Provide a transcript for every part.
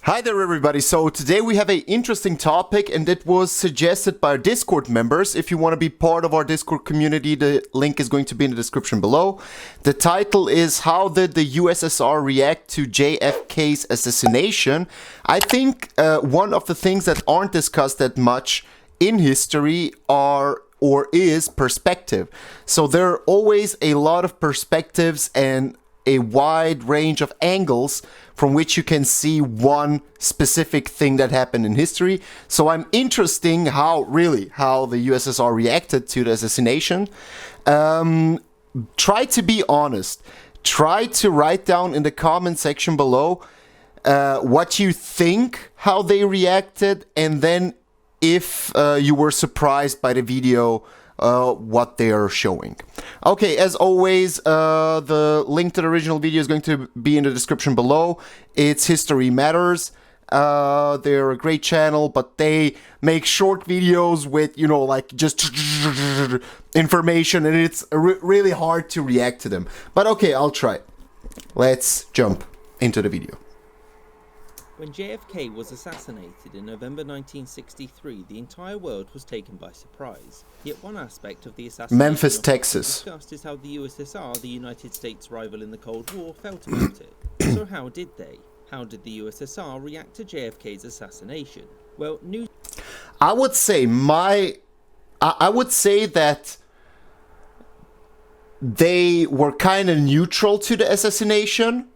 Hi there everybody, so today we have an interesting topic and it was suggested by our Discord members. If you want to be part of our Discord community, the link is going to be in the description below. The title is How did the USSR react to JFK's assassination? I think one of the things that aren't discussed that much in history is perspective. So there are always a lot of perspectives and a wide range of angles from which you can see one specific thing that happened in history. So I'm interested how the USSR reacted to the assassination. Try to be honest. Try to write down in the comment section below what you think, how they reacted, and then if you were surprised by the video, what they are showing. Okay, as always, the link to the original video is going to be in the description below. It's History Matters. They're a great channel, but they make short videos with, like just information, and it's really hard to react to them. But okay, I'll try. Let's jump into the video. When JFK was assassinated in November 1963, the entire world was taken by surprise. Yet one aspect of the assassination Memphis, Texas. discussed is how the USSR, the United States rival in the Cold War, felt about it. So how did they? How did the USSR react to JFK's assassination? Well, I would say that they were kind of neutral to the assassination,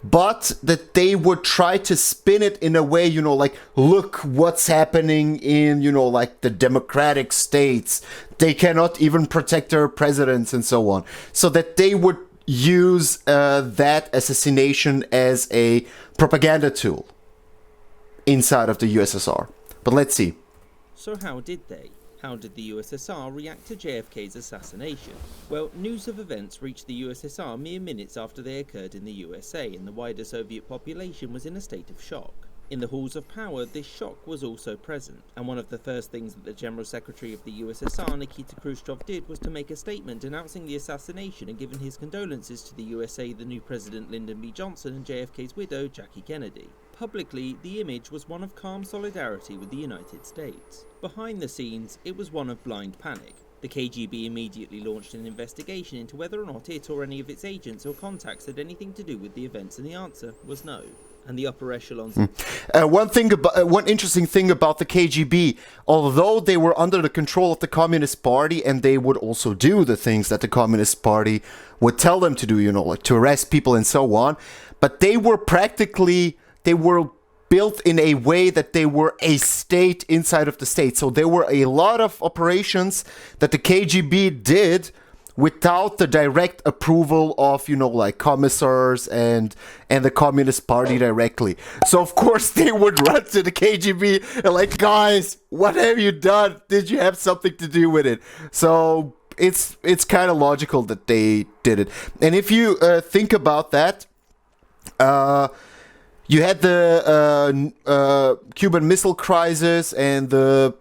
but that they would try to spin it in a way, like, look what's happening in, like the democratic states. They cannot even protect their presidents and so on. So that they would use that assassination as a propaganda tool inside of the USSR. But let's see. So how did they? How did the USSR react to JFK's assassination? Well, news of events reached the USSR mere minutes after they occurred in the USA, and the wider Soviet population was in a state of shock. In the halls of power, this shock was also present, and one of the first things that the General Secretary of the USSR, Nikita Khrushchev, did was to make a statement announcing the assassination and giving his condolences to the USA, the new President Lyndon B. Johnson, and JFK's widow, Jackie Kennedy. Publicly, the image was one of calm solidarity with the United States. Behind the scenes, it was one of blind panic. The KGB immediately launched an investigation into whether or not it or any of its agents or contacts had anything to do with the events, and the answer was no. And the upper echelons... One interesting thing about the KGB, although they were under the control of the Communist Party, and they would also do the things that the Communist Party would tell them to do, like to arrest people and so on, but they were built in a way that they were a state inside of the state. So there were a lot of operations that the KGB did without the direct approval of, like commissars and the Communist Party directly. So of course they would run to the KGB and like, guys, what have you done? Did you have something to do with it? So it's kind of logical that they did it. And if you think about that, you had the Cuban Missile Crisis and the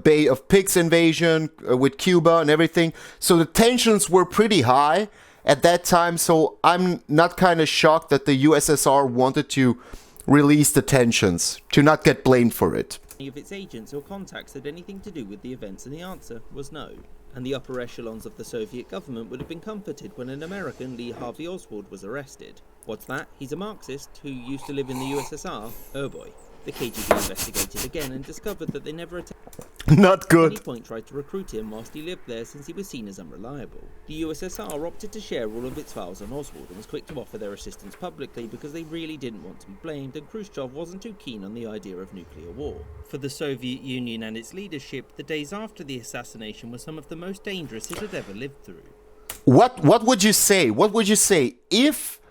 Bay of Pigs invasion with Cuba and everything. So the tensions were pretty high at that time. So I'm not kind of shocked that the USSR wanted to release the tensions, to not get blamed for it. Any of its agents or contacts had anything to do with the events, and the answer was no. And the upper echelons of the Soviet government would have been comforted when an American, Lee Harvey Oswald, was arrested. What's that? He's a Marxist who used to live in the USSR? Oh boy. The KGB investigated again and discovered that they never Not good. At any point tried to recruit him whilst he lived there, since he was seen as unreliable. The USSR opted to share all of its files on Oswald and was quick to offer their assistance publicly because they really didn't want to be blamed, and Khrushchev wasn't too keen on the idea of nuclear war. For the Soviet Union and its leadership, the days after the assassination were some of the most dangerous it had ever lived through. What would you say? What would you say if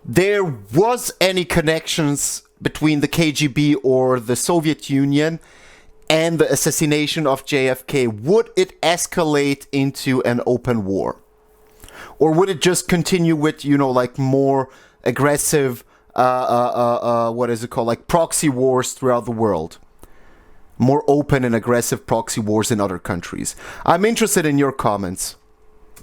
there was any connections between the KGB or the Soviet Union and the assassination of JFK? Would it escalate into an open war? Or would it just continue with, like more aggressive, like proxy wars throughout the world? More open and aggressive proxy wars in other countries. I'm interested in your comments.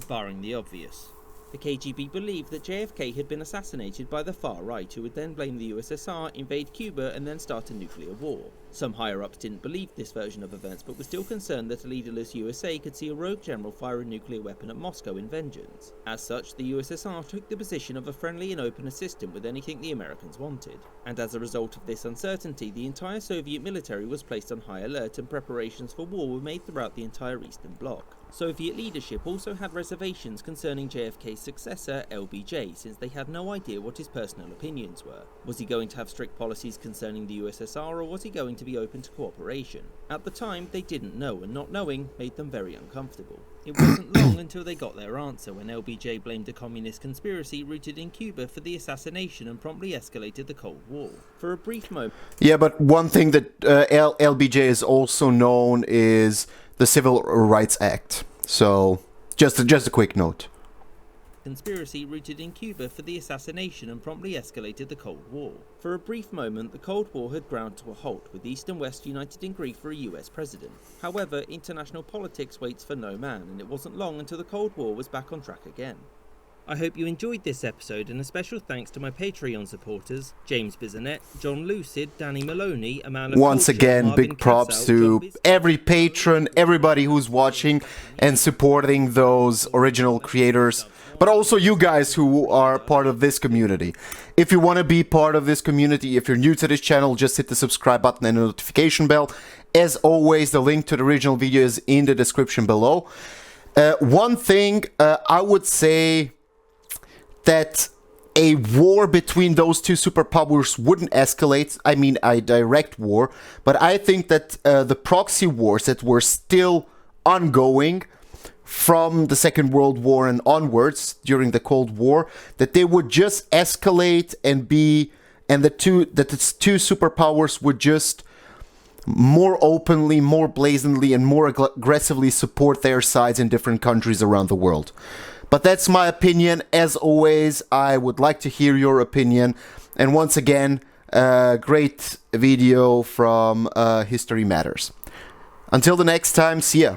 Barring the obvious. The KGB believed that JFK had been assassinated by the far right, who would then blame the USSR, invade Cuba, and then start a nuclear war. Some higher-ups didn't believe this version of events, but were still concerned that a leaderless USA could see a rogue general fire a nuclear weapon at Moscow in vengeance. As such, the USSR took the position of a friendly and open assistant with anything the Americans wanted. And as a result of this uncertainty, the entire Soviet military was placed on high alert and preparations for war were made throughout the entire Eastern Bloc. Soviet leadership also had reservations concerning JFK's successor, LBJ, since they had no idea what his personal opinions were. Was he going to have strict policies concerning the USSR, or was he going to be open to cooperation? At the time, they didn't know, and not knowing made them very uncomfortable. It wasn't long until they got their answer, when LBJ blamed a communist conspiracy rooted in Cuba for the assassination and promptly escalated the Cold War. For a brief moment... Yeah, but one thing that LBJ is also known is the Civil Rights Act. So, just a quick note. Conspiracy rooted in Cuba for the assassination and promptly escalated the Cold War. For a brief moment, the Cold War had ground to a halt, with East and West united in grief for a US president. However, international politics waits for no man, and it wasn't long until the Cold War was back on track again. I hope you enjoyed this episode, and a special thanks to my Patreon supporters, James Bizanet, John Lucid, Danny Maloney, Amanda Once Fulcher, again, Marvin big props Cassell, to John Biz- every patron, everybody who's watching and supporting those original creators, but also you guys who are part of this community. If you want to be part of this community, if you're new to this channel, just hit the subscribe button and the notification bell. As always, the link to the original video is in the description below. One thing I would say that a war between those two superpowers wouldn't escalate, I mean a direct war, but I think that the proxy wars that were still ongoing from the Second World War and onwards during the Cold War, that they would just escalate and the two superpowers would just more openly, more blazingly, and more aggressively support their sides in different countries around the world. But that's my opinion. As always, I would like to hear your opinion. And once again, great video from History Matters. Until the next time, see ya.